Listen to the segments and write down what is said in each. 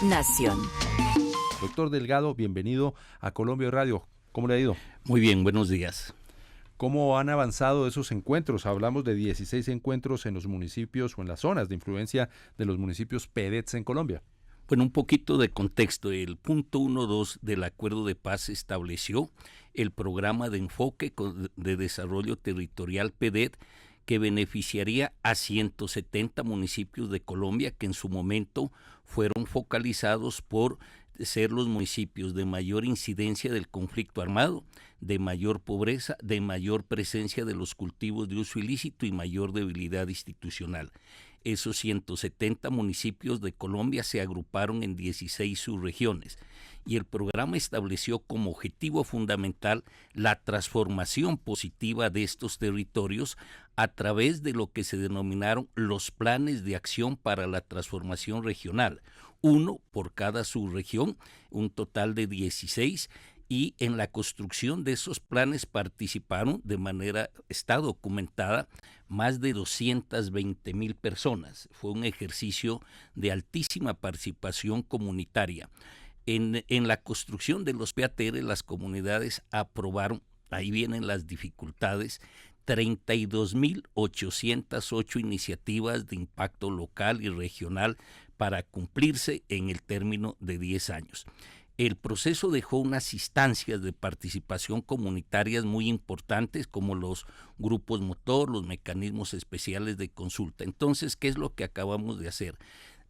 Nación. Doctor Delgado, bienvenido a Colombia Radio. ¿Cómo le ha ido? Muy bien, buenos días. ¿Cómo han avanzado esos encuentros? Hablamos de 16 encuentros en los municipios o en las zonas de influencia de los municipios PEDETs en Colombia. Bueno, un poquito de contexto. El punto 1.2 del Acuerdo de Paz estableció el programa de enfoque de desarrollo territorial PEDET, que beneficiaría a 170 municipios de Colombia que en su momento fueron focalizados por ser los municipios de mayor incidencia del conflicto armado, de mayor pobreza, de mayor presencia de los cultivos de uso ilícito y mayor debilidad institucional. Esos 170 municipios de Colombia se agruparon en 16 subregiones y el programa estableció como objetivo fundamental la transformación positiva de estos territorios a través de lo que se denominaron los planes de acción para la transformación regional, uno por cada subregión, un total de 16, y en la construcción de esos planes participaron de manera, está documentada, más de 220,000 personas. Fue un ejercicio de altísima participación comunitaria. En la construcción de los PATR, las comunidades aprobaron, ahí vienen las dificultades, 32,808 iniciativas de impacto local y regional para cumplirse en el término de 10 años. El proceso dejó unas instancias de participación comunitarias muy importantes como los grupos motor, los mecanismos especiales de consulta. Entonces, ¿qué es lo que acabamos de hacer?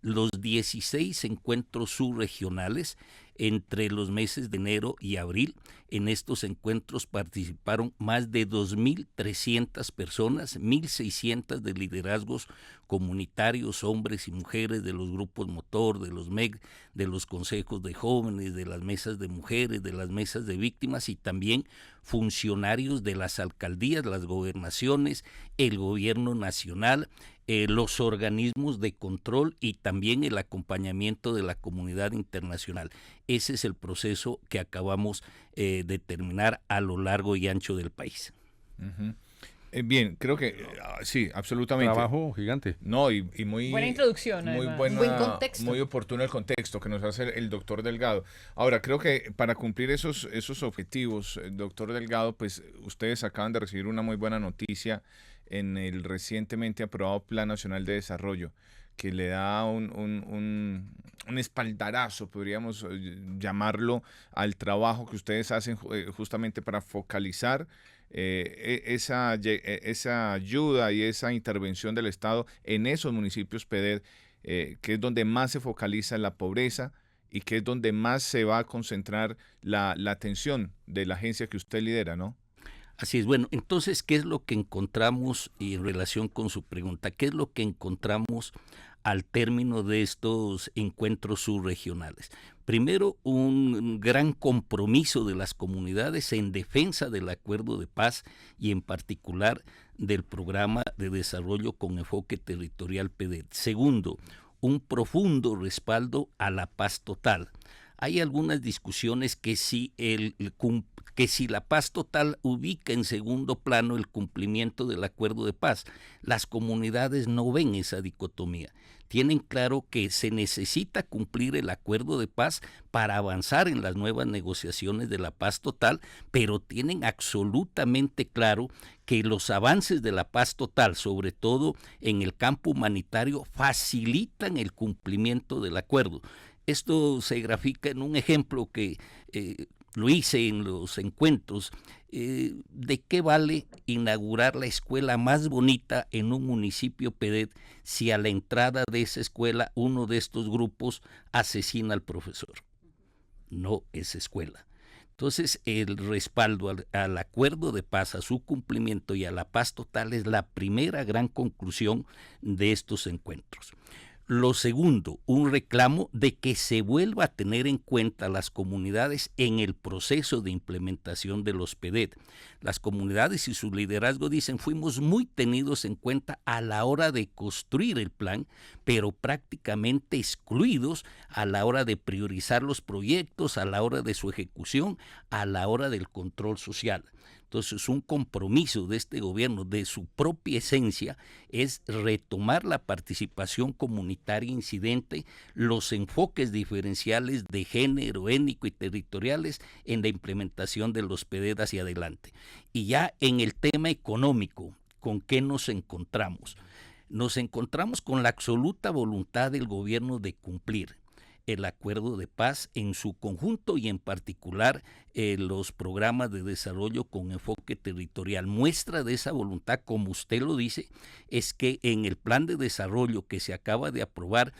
Los 16 encuentros subregionales entre los meses de enero y abril. En estos encuentros participaron más de 2,300 personas, 1,600 de liderazgos comunitarios, hombres y mujeres de los grupos motor, de los MEC, de los consejos de jóvenes, de las mesas de mujeres, de las mesas de víctimas y también funcionarios de las alcaldías, las gobernaciones, el gobierno nacional, los organismos de control y también el acompañamiento de la comunidad internacional. Ese es el proceso que acabamos de terminar a lo largo y ancho del país. Uh-huh. Bien, creo que sí, absolutamente. Trabajo gigante. No, y muy buena introducción, muy buen contexto. Muy oportuno el contexto que nos hace el doctor Delgado. Ahora, creo que para cumplir esos objetivos, doctor Delgado, pues ustedes acaban de recibir una muy buena noticia en el recientemente aprobado Plan Nacional de Desarrollo, que le da un espaldarazo, podríamos llamarlo, al trabajo que ustedes hacen justamente para focalizar esa ayuda y esa intervención del Estado en esos municipios PEDET, que es donde más se focaliza la pobreza y que es donde más se va a concentrar la atención de la agencia que usted lidera, ¿no? Así es. Bueno, entonces, ¿qué es lo que encontramos y en relación con su pregunta? ¿Qué es lo que encontramos al término de estos encuentros subregionales? Primero, un gran compromiso de las comunidades en defensa del acuerdo de paz y en particular del programa de desarrollo con enfoque territorial PEDET. Segundo, un profundo respaldo a la paz total. Hay algunas discusiones que si la paz total ubica en segundo plano el cumplimiento del acuerdo de paz. Las comunidades no ven esa dicotomía. Tienen claro que se necesita cumplir el acuerdo de paz para avanzar en las nuevas negociaciones de la paz total, pero tienen absolutamente claro que los avances de la paz total, sobre todo en el campo humanitario, facilitan el cumplimiento del acuerdo. Esto se grafica en un ejemplo que lo hice en los encuentros. ¿De qué vale inaugurar la escuela más bonita en un municipio PEDET si a la entrada de esa escuela uno de estos grupos asesina al profesor? No es escuela. Entonces, el respaldo al acuerdo de paz, a su cumplimiento y a la paz total es la primera gran conclusión de estos encuentros. Lo segundo, un reclamo de que se vuelva a tener en cuenta las comunidades en el proceso de implementación de los PEDET. Las comunidades y su liderazgo dicen, fuimos muy tenidos en cuenta a la hora de construir el plan, pero prácticamente excluidos a la hora de priorizar los proyectos, a la hora de su ejecución, a la hora del control social. Entonces, un compromiso de este gobierno, de su propia esencia, es retomar la participación comunitaria incidente, los enfoques diferenciales de género, étnico y territoriales en la implementación de los PDD hacia adelante. Y ya en el tema económico, ¿con qué nos encontramos? Nos encontramos con la absoluta voluntad del gobierno de cumplir el acuerdo de paz en su conjunto y en particular los programas de desarrollo con enfoque territorial. Muestra de esa voluntad, como usted lo dice, es que en el plan de desarrollo que se acaba de aprobar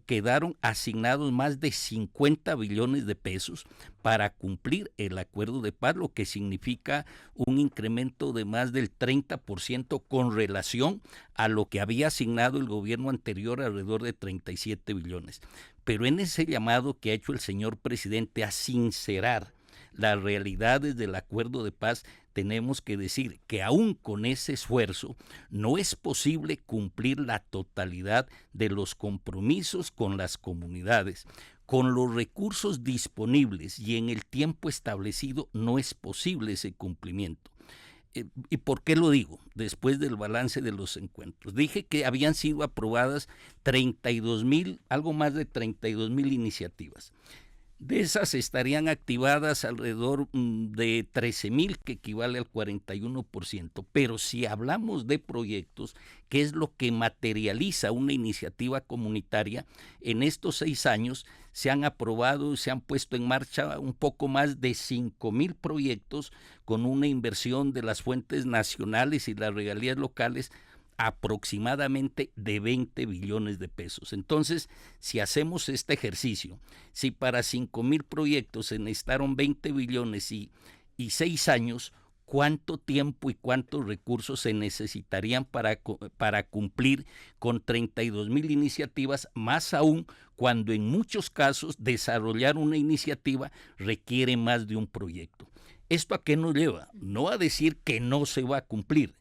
quedaron asignados más de 50 billones de pesos para cumplir el acuerdo de paz, lo que significa un incremento de más del 30% con relación a lo que había asignado el gobierno anterior, alrededor de 37 billones. Pero en ese llamado que ha hecho el señor presidente a sincerar las realidades del acuerdo de paz, tenemos que decir que aún con ese esfuerzo no es posible cumplir la totalidad de los compromisos con las comunidades. Con los recursos disponibles y en el tiempo establecido no es posible ese cumplimiento. ¿Y por qué lo digo? Después del balance de los encuentros. Dije que habían sido aprobadas 32,000, algo más de 32,000 iniciativas. De esas estarían activadas alrededor de 13,000, que equivale al 41%. Pero si hablamos de proyectos, que es lo que materializa una iniciativa comunitaria, en estos 6 años se han aprobado, se han puesto en marcha un poco más de 5,000 proyectos con una inversión de las fuentes nacionales y las regalías locales aproximadamente de 20 billones de pesos. Entonces, si hacemos este ejercicio, si para 5,000 proyectos se necesitaron 20 billones y 6 años, ¿cuánto tiempo y cuántos recursos se necesitarían para cumplir con 32,000 iniciativas, más aún cuando en muchos casos desarrollar una iniciativa requiere más de un proyecto? ¿Esto a qué nos lleva? No a decir que no se va a cumplir,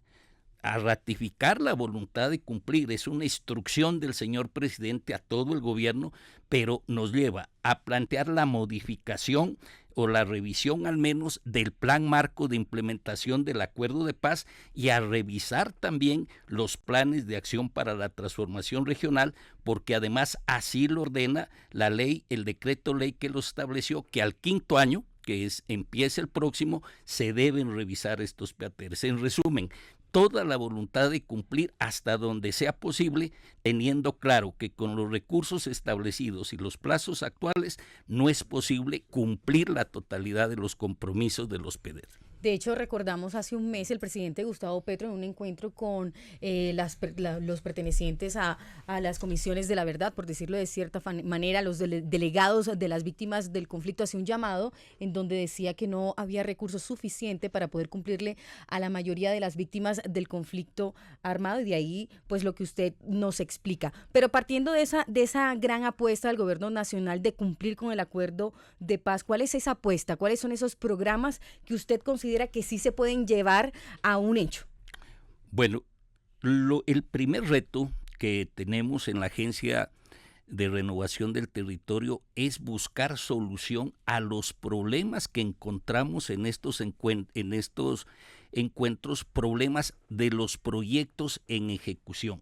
a ratificar la voluntad de cumplir. Es una instrucción del señor presidente a todo el gobierno, pero nos lleva a plantear la modificación o la revisión al menos del plan marco de implementación del acuerdo de paz y a revisar también los planes de acción para la transformación regional, porque además así lo ordena la ley, el decreto ley que lo estableció, que al 5º año, que empieza el próximo, se deben revisar estos PATERs. En resumen, toda la voluntad de cumplir hasta donde sea posible, teniendo claro que con los recursos establecidos y los plazos actuales no es posible cumplir la totalidad de los compromisos de los PDD. De hecho, recordamos hace un mes el presidente Gustavo Petro en un encuentro con los pertenecientes a las comisiones de la verdad, por decirlo de cierta manera, los delegados de las víctimas del conflicto, hacía un llamado en donde decía que no había recursos suficientes para poder cumplirle a la mayoría de las víctimas del conflicto armado, y de ahí pues lo que usted nos explica. Pero partiendo de esa gran apuesta del gobierno nacional de cumplir con el acuerdo de paz, ¿cuál es esa apuesta? ¿Cuáles son esos programas que usted considera que sí se pueden llevar a un hecho? Bueno, el primer reto que tenemos en la Agencia de Renovación del Territorio es buscar solución a los problemas que encontramos en estos encuentros, problemas de los proyectos en ejecución.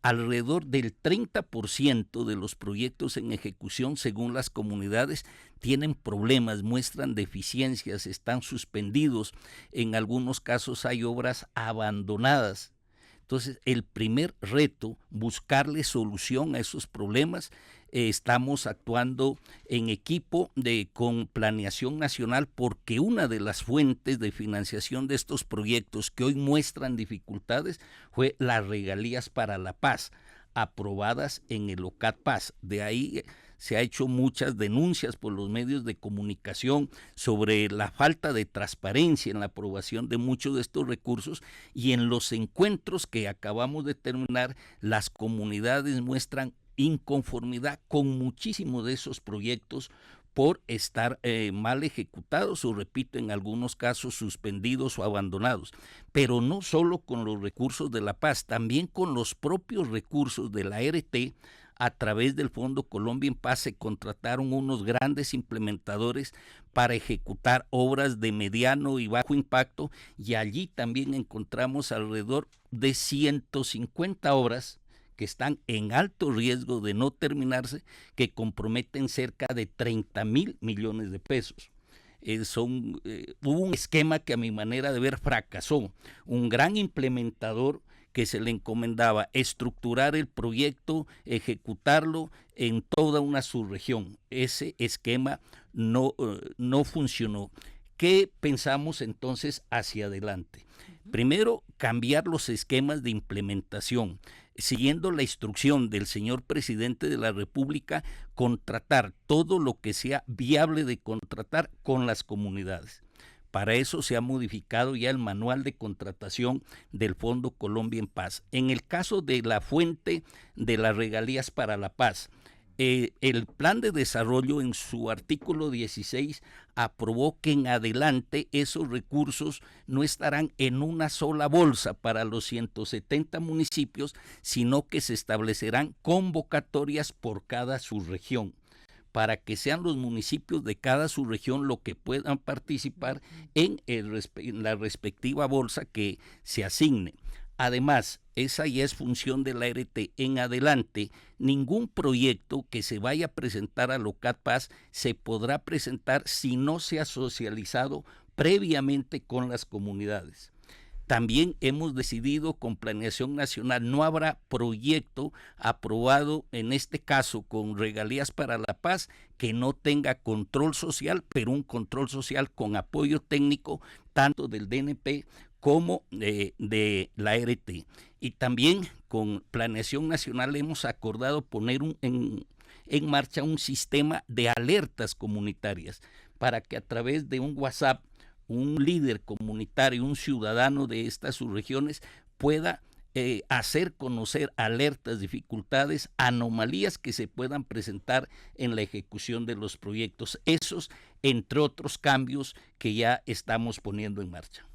Alrededor del 30% de los proyectos en ejecución, según las comunidades, tienen problemas, muestran deficiencias, están suspendidos. En algunos casos hay obras abandonadas. Entonces, el primer reto, buscarle solución a esos problemas. Estamos actuando en equipo con Planeación Nacional, porque una de las fuentes de financiación de estos proyectos que hoy muestran dificultades fue las regalías para la paz, aprobadas en el OCAT Paz. De ahí se ha hecho muchas denuncias por los medios de comunicación sobre la falta de transparencia en la aprobación de muchos de estos recursos, y en los encuentros que acabamos de terminar, las comunidades muestran inconformidad con muchísimos de esos proyectos por estar mal ejecutados o, repito, en algunos casos suspendidos o abandonados. Pero no solo con los recursos de la paz, también con los propios recursos de la ART a través del Fondo Colombia en Paz se contrataron unos grandes implementadores para ejecutar obras de mediano y bajo impacto, y allí también encontramos alrededor de 150 obras que están en alto riesgo de no terminarse, que comprometen cerca de 30.000 millones de pesos. Hubo un esquema que a mi manera de ver fracasó. Un gran implementador que se le encomendaba estructurar el proyecto, ejecutarlo en toda una subregión. Ese esquema no funcionó. ¿Qué pensamos entonces hacia adelante? Primero, cambiar los esquemas de implementación. Siguiendo la instrucción del señor presidente de la República, contratar todo lo que sea viable de contratar con las comunidades. Para eso se ha modificado ya el manual de contratación del Fondo Colombia en Paz. En el caso de la fuente de las regalías para la paz, el plan de desarrollo en su artículo 16 aprobó que en adelante esos recursos no estarán en una sola bolsa para los 170 municipios, sino que se establecerán convocatorias por cada subregión, para que sean los municipios de cada subregión los que puedan participar en la respectiva bolsa que se asigne. Además, esa ya es función de la ART. En adelante, ningún proyecto que se vaya a presentar a Locat Paz se podrá presentar si no se ha socializado previamente con las comunidades. También hemos decidido con Planeación Nacional, no habrá proyecto aprobado, en este caso con regalías para la paz, que no tenga control social, pero un control social con apoyo técnico tanto del DNP como de la ART. Y también con Planeación Nacional hemos acordado poner en marcha un sistema de alertas comunitarias para que a través de un WhatsApp un líder comunitario, un ciudadano de estas subregiones pueda hacer conocer alertas, dificultades, anomalías que se puedan presentar en la ejecución de los proyectos. Esos, entre otros cambios que ya estamos poniendo en marcha.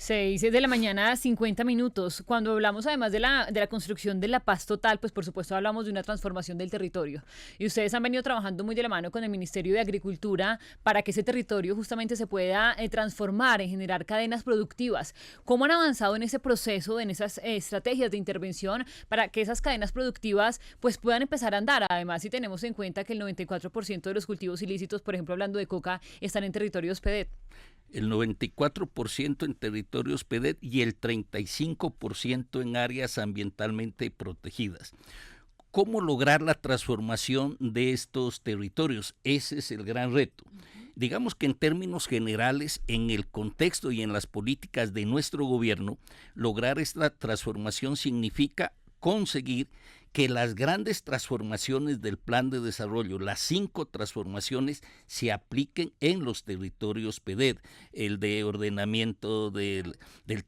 6 de la mañana, 50 minutos. Cuando hablamos además de la construcción de la paz total, pues por supuesto hablamos de una transformación del territorio. Y ustedes han venido trabajando muy de la mano con el Ministerio de Agricultura para que ese territorio justamente se pueda transformar, en generar cadenas productivas. ¿Cómo han avanzado en ese proceso, en esas estrategias de intervención para que esas cadenas productivas pues puedan empezar a andar? Además, si tenemos en cuenta que el 94% de los cultivos ilícitos, por ejemplo hablando de coca, están en territorios PEDET. El 94% en territorios PEDET y el 35% en áreas ambientalmente protegidas. ¿Cómo lograr la transformación de estos territorios? Ese es el gran reto. Digamos que en términos generales, en el contexto y en las políticas de nuestro gobierno, lograr esta transformación significa conseguir que las grandes transformaciones del plan de desarrollo, las 5 transformaciones, se apliquen en los territorios PEDET, el de ordenamiento del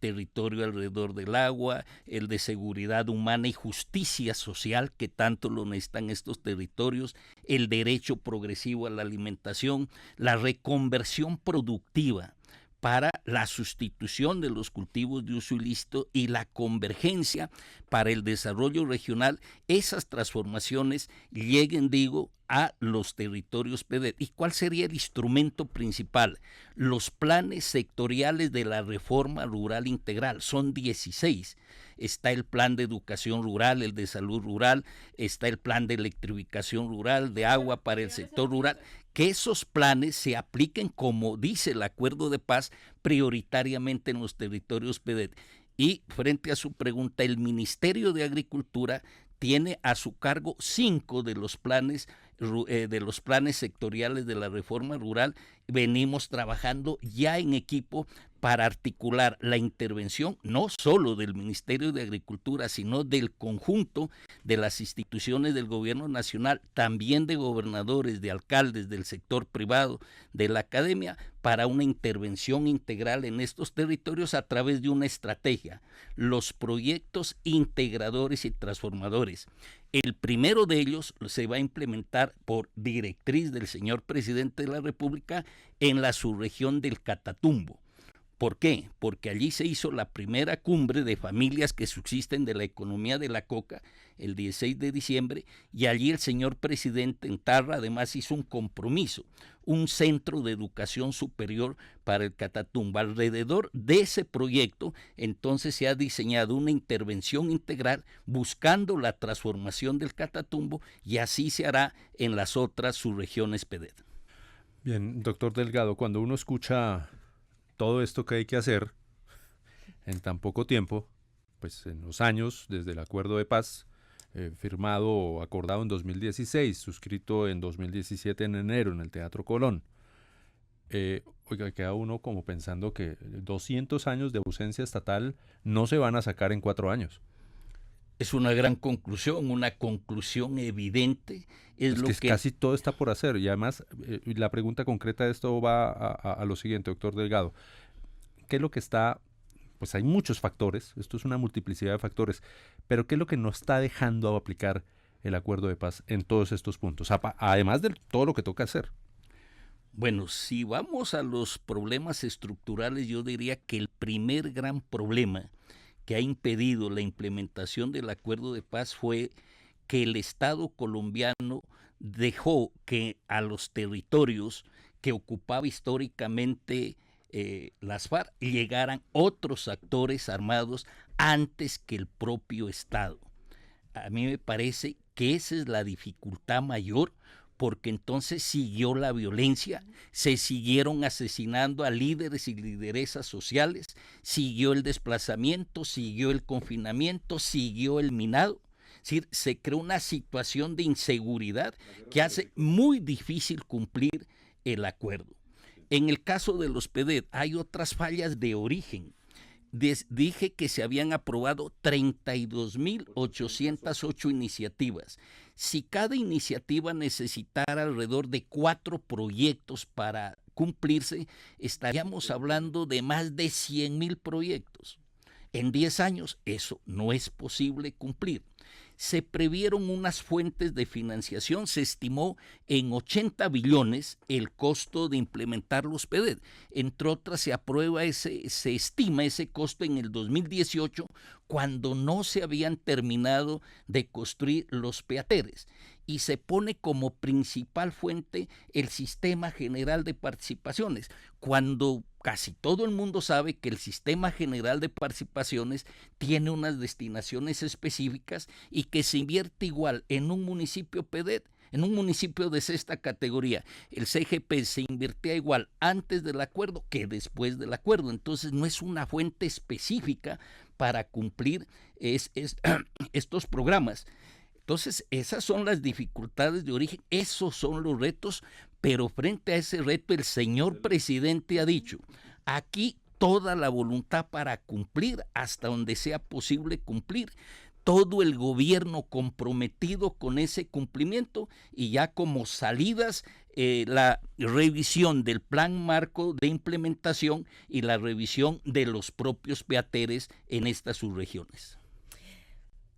territorio alrededor del agua, el de seguridad humana y justicia social, que tanto lo necesitan estos territorios, el derecho progresivo a la alimentación, la reconversión productiva para la sustitución de los cultivos de uso ilícito y la convergencia para el desarrollo regional. Esas transformaciones lleguen, digo, a los territorios PEDET. ¿Y cuál sería el instrumento principal? Los planes sectoriales de la reforma rural integral. Son 16. Está el plan de educación rural, el de salud rural, está el plan de electrificación rural, de agua para el sector rural. Que esos planes se apliquen, como dice el acuerdo de paz, prioritariamente en los territorios PEDET. Y frente a su pregunta, el Ministerio de Agricultura tiene a su cargo 5 de los planes sectoriales de la reforma rural. Venimos trabajando ya en equipo para articular la intervención no solo del Ministerio de Agricultura, sino del conjunto de las instituciones del gobierno nacional, también de gobernadores, de alcaldes, del sector privado, de la academia, para una intervención integral en estos territorios a través de una estrategia, los proyectos integradores y transformadores. El primero de ellos se va a implementar por directriz del señor presidente de la República en la subregión del Catatumbo. ¿Por qué? Porque allí se hizo la primera cumbre de familias que subsisten de la economía de la coca el 16 de diciembre y allí el señor presidente en Tarra además hizo un compromiso, un centro de educación superior para el Catatumbo. Alrededor de ese proyecto entonces se ha diseñado una intervención integral buscando la transformación del Catatumbo y así se hará en las otras subregiones PEDET. Bien, doctor Delgado, cuando uno escucha todo esto que hay que hacer en tan poco tiempo, pues en los años desde el acuerdo de paz firmado o acordado en 2016, suscrito en 2017 en enero en el Teatro Colón, oiga, queda uno como pensando que 200 años de ausencia estatal no se van a sacar en 4 años. Es una gran conclusión, una conclusión evidente. Es lo que casi todo está por hacer. Y además, la pregunta concreta de esto va a lo siguiente, doctor Delgado. ¿Qué es lo que está? Pues hay muchos factores, esto es una multiplicidad de factores, pero ¿qué es lo que no está dejando aplicar el acuerdo de paz en todos estos puntos? Además de todo lo que toca hacer. Bueno, si vamos a los problemas estructurales, yo diría que el primer gran problema que ha impedido la implementación del acuerdo de paz fue que el Estado colombiano dejó que a los territorios que ocupaba históricamente las FARC llegaran otros actores armados antes que el propio Estado. A mí me parece que esa es la dificultad mayor, porque entonces siguió la violencia, se siguieron asesinando a líderes y lideresas sociales, siguió el desplazamiento, siguió el confinamiento, siguió el minado. Es decir, se creó una situación de inseguridad que hace muy difícil cumplir el acuerdo. En el caso de los PEDET hay otras fallas de origen. Dije que se habían aprobado 32.808 iniciativas. Si cada iniciativa necesitara alrededor de 4 proyectos para cumplirse, estaríamos hablando de más de 100.000 proyectos. En 10 años eso no es posible cumplir. Se previeron unas fuentes de financiación, se estimó en 80 billones el costo de implementar los PEDET. Entre otras, se estima ese costo en el 2018, cuando no se habían terminado de construir los peateres. Y se pone como principal fuente el Sistema General de Participaciones, cuando casi todo el mundo sabe que el Sistema General de Participaciones tiene unas destinaciones específicas y que se invierte igual en un municipio PEDET, en un municipio de sexta categoría. El CGP se invertía igual antes del acuerdo que después del acuerdo. Entonces no es una fuente específica para cumplir estos programas. Entonces, esas son las dificultades de origen, esos son los retos, pero frente a ese reto el señor presidente ha dicho, aquí toda la voluntad para cumplir hasta donde sea posible cumplir, todo el gobierno comprometido con ese cumplimiento y ya como salidas la revisión del plan marco de implementación y la revisión de los propios peateres en estas subregiones.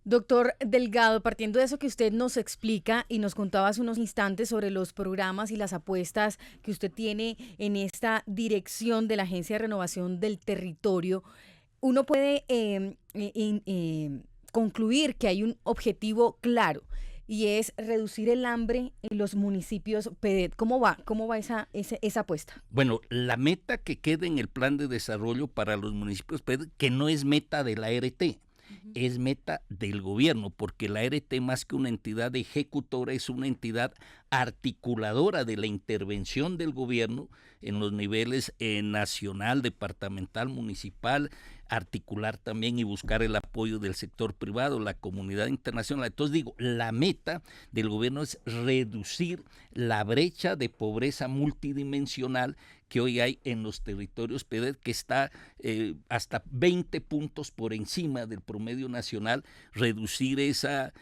Doctor Delgado, partiendo de eso que usted nos explica y nos contaba hace unos instantes sobre los programas y las apuestas que usted tiene en esta dirección de la Agencia de Renovación del Territorio, uno puede concluir que hay un objetivo claro y es reducir el hambre en los municipios PEDET. ¿Cómo va esa apuesta? Bueno, la meta que queda en el plan de desarrollo para los municipios PEDET, que no es meta de la ART, es meta del gobierno, porque la ART más que una entidad ejecutora es una entidad articuladora de la intervención del gobierno en los niveles nacional, departamental, municipal, articular también y buscar el apoyo del sector privado, la comunidad internacional. Entonces digo, la meta del gobierno es reducir la brecha de pobreza multidimensional que hoy hay en los territorios PEDET, que está hasta 20 puntos por encima del promedio nacional. Reducir esa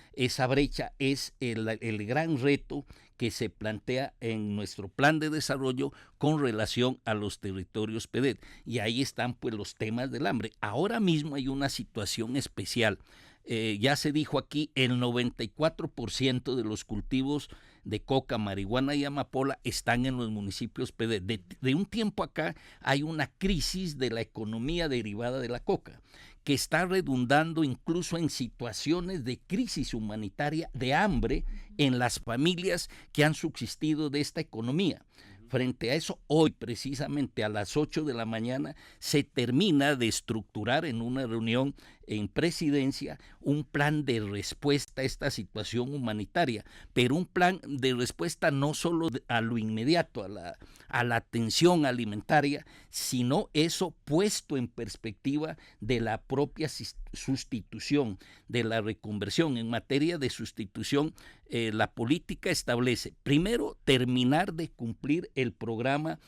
brecha es el gran reto que se plantea en nuestro plan de desarrollo con relación a los territorios PEDET. Y ahí están pues los temas del hambre. Ahora mismo hay una situación especial. Ya se dijo aquí, el 94% de los cultivos de coca, marihuana y amapola están en los municipios PD. De un tiempo acá hay una crisis de la economía derivada de la coca, que está redundando incluso en situaciones de crisis humanitaria, de hambre en las familias que han subsistido de esta economía. Frente a eso, hoy precisamente a las 8 de la mañana se termina de estructurar en una reunión en presidencia un plan de respuesta a esta situación humanitaria, pero un plan de respuesta no solo a lo inmediato, a la atención alimentaria, sino eso puesto en perspectiva de la propia sustitución, de la reconversión. En materia de sustitución, la política establece, primero, terminar de cumplir el programa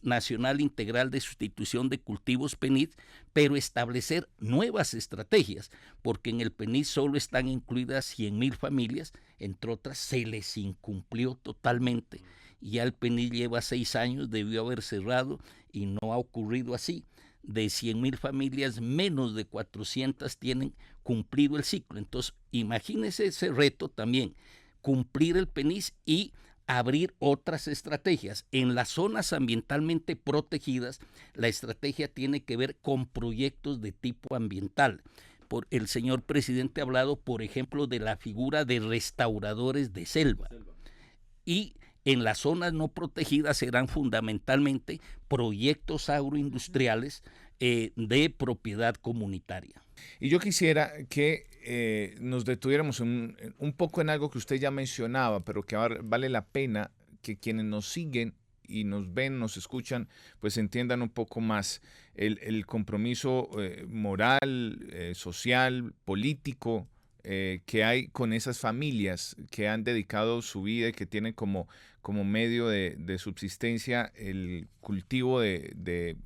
nacional integral de sustitución de cultivos PENID, pero establecer nuevas estrategias, porque en el PENID solo están incluidas 100,000 familias, entre otras se les incumplió totalmente. Ya el PENID lleva 6 años, debió haber cerrado y no ha ocurrido así. De 100,000 familias, menos de 400 tienen cumplido el ciclo. Entonces, imagínense ese reto también, cumplir el PENID y abrir otras estrategias. En las zonas ambientalmente protegidas, la estrategia tiene que ver con proyectos de tipo ambiental. El señor presidente ha hablado, por ejemplo, de la figura de restauradores de selva. Y en las zonas no protegidas serán fundamentalmente proyectos agroindustriales de propiedad comunitaria. Y yo quisiera que nos detuviéramos un poco en algo que usted ya mencionaba, pero que vale la pena que quienes nos siguen y nos ven, nos escuchan, pues entiendan un poco más el compromiso moral, social, político que hay con esas familias que han dedicado su vida y que tienen como medio de subsistencia el cultivo de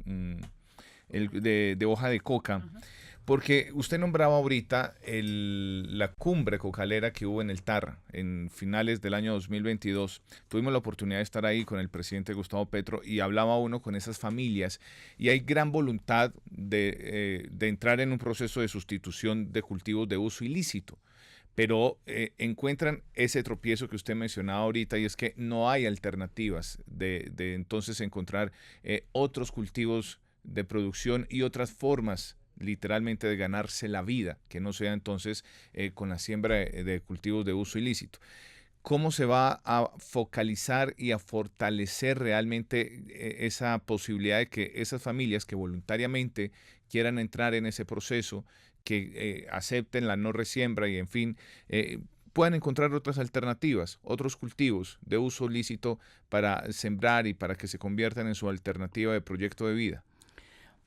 hoja de coca. Uh-huh. Porque usted nombraba ahorita la cumbre cocalera que hubo en el Tarra en finales del año 2022. Tuvimos la oportunidad de estar ahí con el presidente Gustavo Petro y hablaba uno con esas familias y hay gran voluntad de entrar en un proceso de sustitución de cultivos de uso ilícito. Pero encuentran ese tropiezo que usted mencionaba ahorita y es que no hay alternativas de entonces encontrar otros cultivos de producción y otras formas literalmente de ganarse la vida, que no sea entonces con la siembra de cultivos de uso ilícito. ¿Cómo se va a focalizar y a fortalecer realmente esa posibilidad de que esas familias que voluntariamente quieran entrar en ese proceso, que acepten la no resiembra y en fin, puedan encontrar otras alternativas, otros cultivos de uso lícito para sembrar y para que se conviertan en su alternativa de proyecto de vida?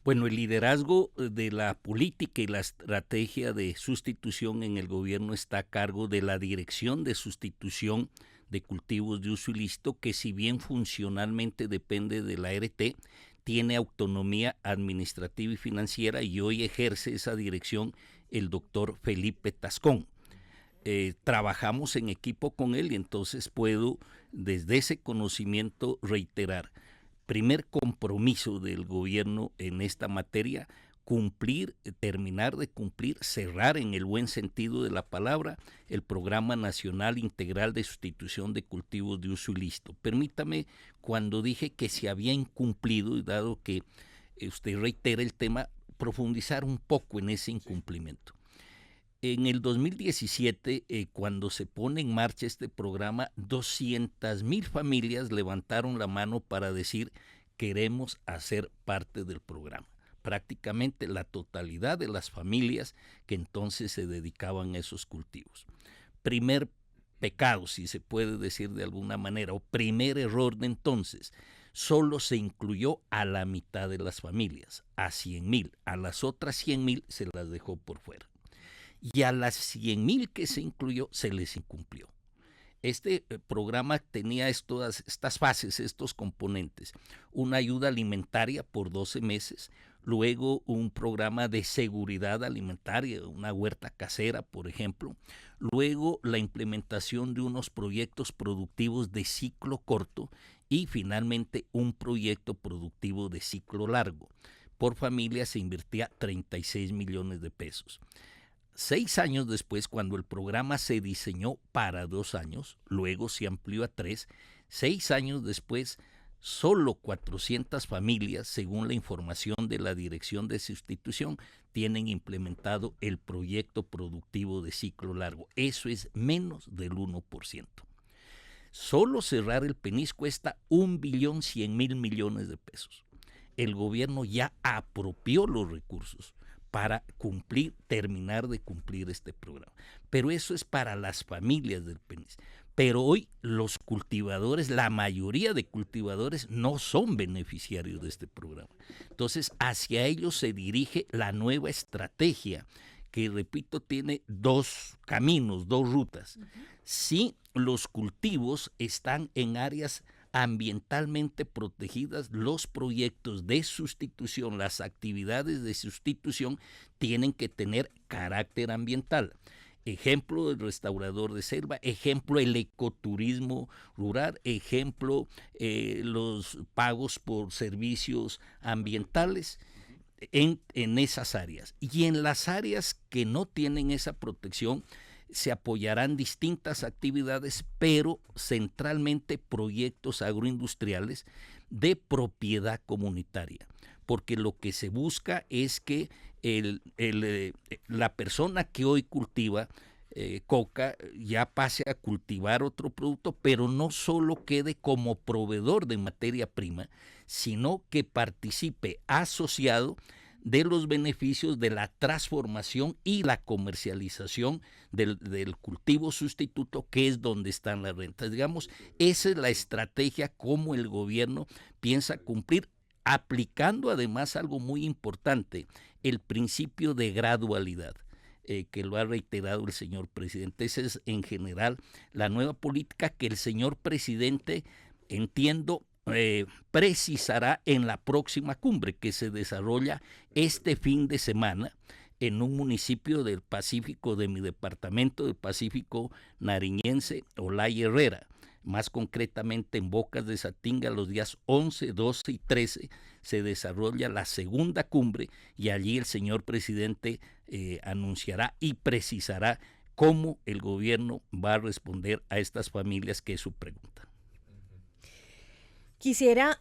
Bueno, el liderazgo de la política y la estrategia de sustitución en el gobierno está a cargo de la Dirección de Sustitución de Cultivos de Uso Ilícito, que si bien funcionalmente depende de la ART, tiene autonomía administrativa y financiera y hoy ejerce esa dirección el doctor Felipe Tascón. Trabajamos en equipo con él y entonces puedo desde ese conocimiento reiterar. Primer compromiso del gobierno en esta materia, terminar de cumplir, cerrar en el buen sentido de la palabra el Programa Nacional Integral de Sustitución de Cultivos de Uso Ilícito. Permítame, cuando dije que se había incumplido, y dado que usted reitera el tema, profundizar un poco en ese incumplimiento. En el 2017, cuando se pone en marcha este programa, 200,000 familias levantaron la mano para decir queremos hacer parte del programa. Prácticamente la totalidad de las familias que entonces se dedicaban a esos cultivos. Primer pecado, si se puede decir de alguna manera, o primer error de entonces, solo se incluyó a la mitad de las familias, a 100,000. A las otras 100,000 se las dejó por fuera. Y a las 100,000 que se incluyó, se les incumplió. Este programa tenía todas estas fases, estos componentes. Una ayuda alimentaria por 12 meses, luego un programa de seguridad alimentaria, una huerta casera, por ejemplo. Luego la implementación de unos proyectos productivos de ciclo corto y finalmente un proyecto productivo de ciclo largo. Por familia se invertía 36 millones de pesos. 6 años después, cuando el programa se diseñó para 2 años, luego se amplió a 3, 6 años después, solo 400 familias, según la información de la Dirección de Sustitución, tienen implementado el proyecto productivo de ciclo largo. Eso es menos del 1%. Solo cerrar el PENIS cuesta 1.100.000.000.000 de pesos. El gobierno ya apropió los recursos para terminar de cumplir este programa. Pero eso es para las familias del PENIS. Pero hoy los cultivadores, la mayoría de cultivadores no son beneficiarios de este programa. Entonces, hacia ellos se dirige la nueva estrategia, que, repito, tiene 2 caminos, 2 rutas. Si los cultivos están en áreas ambientalmente protegidas, los proyectos de sustitución, las actividades de sustitución tienen que tener carácter ambiental. Ejemplo, el restaurador de selva, ejemplo, el ecoturismo rural, ejemplo, los pagos por servicios ambientales en esas áreas. Y en las áreas que no tienen esa protección, se apoyarán distintas actividades, pero centralmente proyectos agroindustriales de propiedad comunitaria, porque lo que se busca es que la persona que hoy cultiva coca ya pase a cultivar otro producto, pero no solo quede como proveedor de materia prima, sino que participe asociado de los beneficios de la transformación y la comercialización del cultivo sustituto, que es donde están las rentas. Digamos, esa es la estrategia como el gobierno piensa cumplir, aplicando además algo muy importante, el principio de gradualidad, que lo ha reiterado el señor presidente. Esa es en general la nueva política que el señor presidente, entiendo, precisará en la próxima cumbre que se desarrolla este fin de semana en un municipio del Pacífico de mi departamento, del Pacífico nariñense, Olaya Herrera. Más concretamente en Bocas de Satinga, los días 11, 12 y 13 se desarrolla la segunda cumbre, y allí el señor presidente anunciará y precisará cómo el gobierno va a responder a estas familias, que es su pregunta.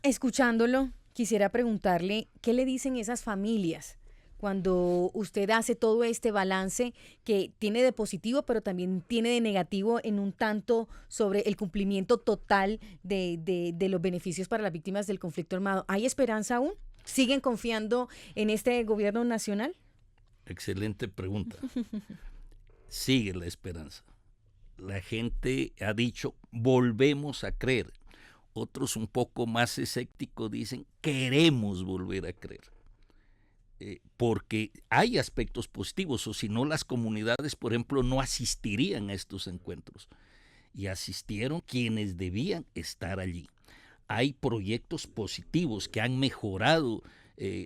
Escuchándolo, quisiera preguntarle, ¿qué le dicen esas familias cuando usted hace todo este balance que tiene de positivo, pero también tiene de negativo en un tanto sobre el cumplimiento total de los beneficios para las víctimas del conflicto armado? ¿Hay esperanza aún? ¿Siguen confiando en este gobierno nacional? Excelente pregunta. Sigue la esperanza. La gente ha dicho, volvemos a creer. Otros un poco más escépticos dicen, queremos volver a creer. Porque hay aspectos positivos, o si no, las comunidades, por ejemplo, no asistirían a estos encuentros. Y asistieron quienes debían estar allí. Hay proyectos positivos que han mejorado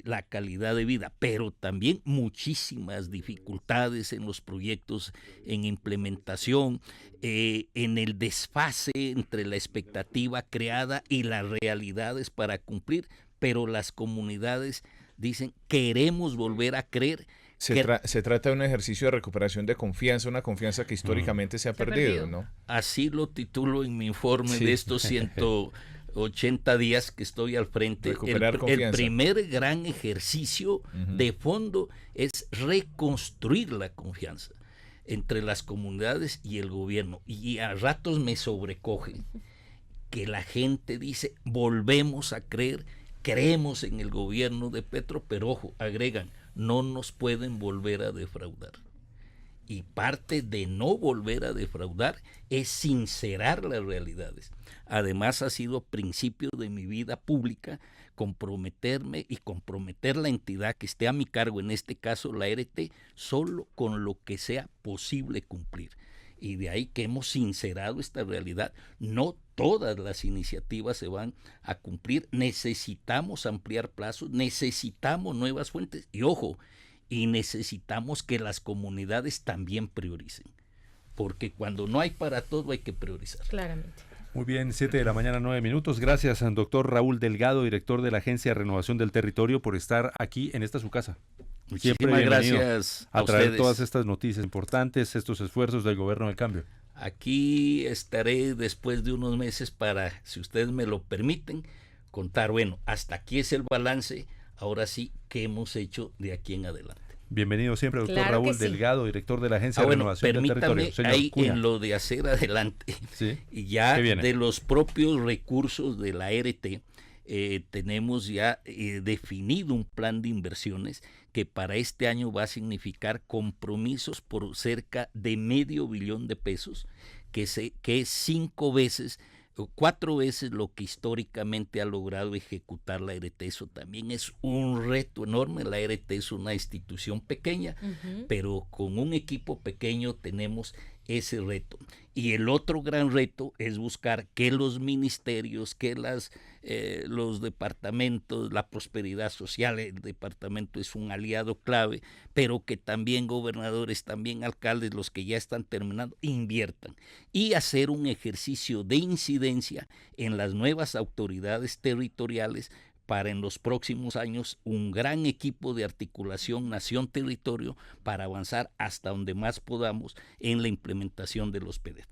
la calidad de vida, pero también muchísimas dificultades en los proyectos en implementación, en el desfase entre la expectativa creada y las realidades para cumplir, pero las comunidades dicen, queremos volver a creer. Se trata de un ejercicio de recuperación de confianza, una confianza que históricamente se ha perdido, ¿no? Así lo titulo en mi informe de estos 180 días que estoy al frente. El primer gran ejercicio de fondo es reconstruir la confianza entre las comunidades y el gobierno. Y a ratos me sobrecoge que la gente dice, volvemos a creer, creemos en el gobierno de Petro, pero ojo, agregan, no nos pueden volver a defraudar. Y parte de no volver a defraudar es sincerar las realidades. Además, ha sido principio de mi vida pública comprometerme y comprometer la entidad que esté a mi cargo, en este caso la RT, solo con lo que sea posible cumplir. Y de ahí que hemos sincerado esta realidad. No todas las iniciativas se van a cumplir. Necesitamos ampliar plazos, necesitamos nuevas fuentes. Y ojo, y necesitamos que las comunidades también prioricen. Porque cuando no hay para todo hay que priorizar. Claramente. Muy bien, 7:09 a.m. Gracias, doctor Raúl Delgado, director de la Agencia de Renovación del Territorio, por estar aquí en esta su casa. Siempre Muchísimas bienvenido gracias a traer ustedes. todas estas noticias importantes, estos esfuerzos del gobierno del cambio. Aquí estaré después de unos meses para, si ustedes me lo permiten, contar, bueno, hasta aquí es el balance, ahora sí, ¿qué hemos hecho de aquí en adelante? Bienvenido siempre, doctor Claro que Raúl sí. Delgado, director de la Agencia de Bueno, Renovación del permítame Territorio. Señor ahí Cuña. en lo de hacer adelante, Sí. y ya ¿Qué viene? de los propios recursos de la ART, tenemos ya definido un plan de inversiones que para este año va a significar compromisos por cerca de $500 million que es 5 veces o 4 veces lo que históricamente ha logrado ejecutar la ART. Eso también es un reto enorme. La ART es una institución pequeña, pero con un equipo pequeño tenemos ese reto. Y el otro gran reto es buscar que los ministerios, que los departamentos, la prosperidad social, el departamento es un aliado clave, pero que también gobernadores, también alcaldes, los que ya están terminando, inviertan. Y hacer un ejercicio de incidencia en las nuevas autoridades territoriales para en los próximos años un gran equipo de articulación nación-territorio para avanzar hasta donde más podamos en la implementación de los PDET.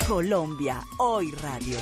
Colombia Hoy Radio.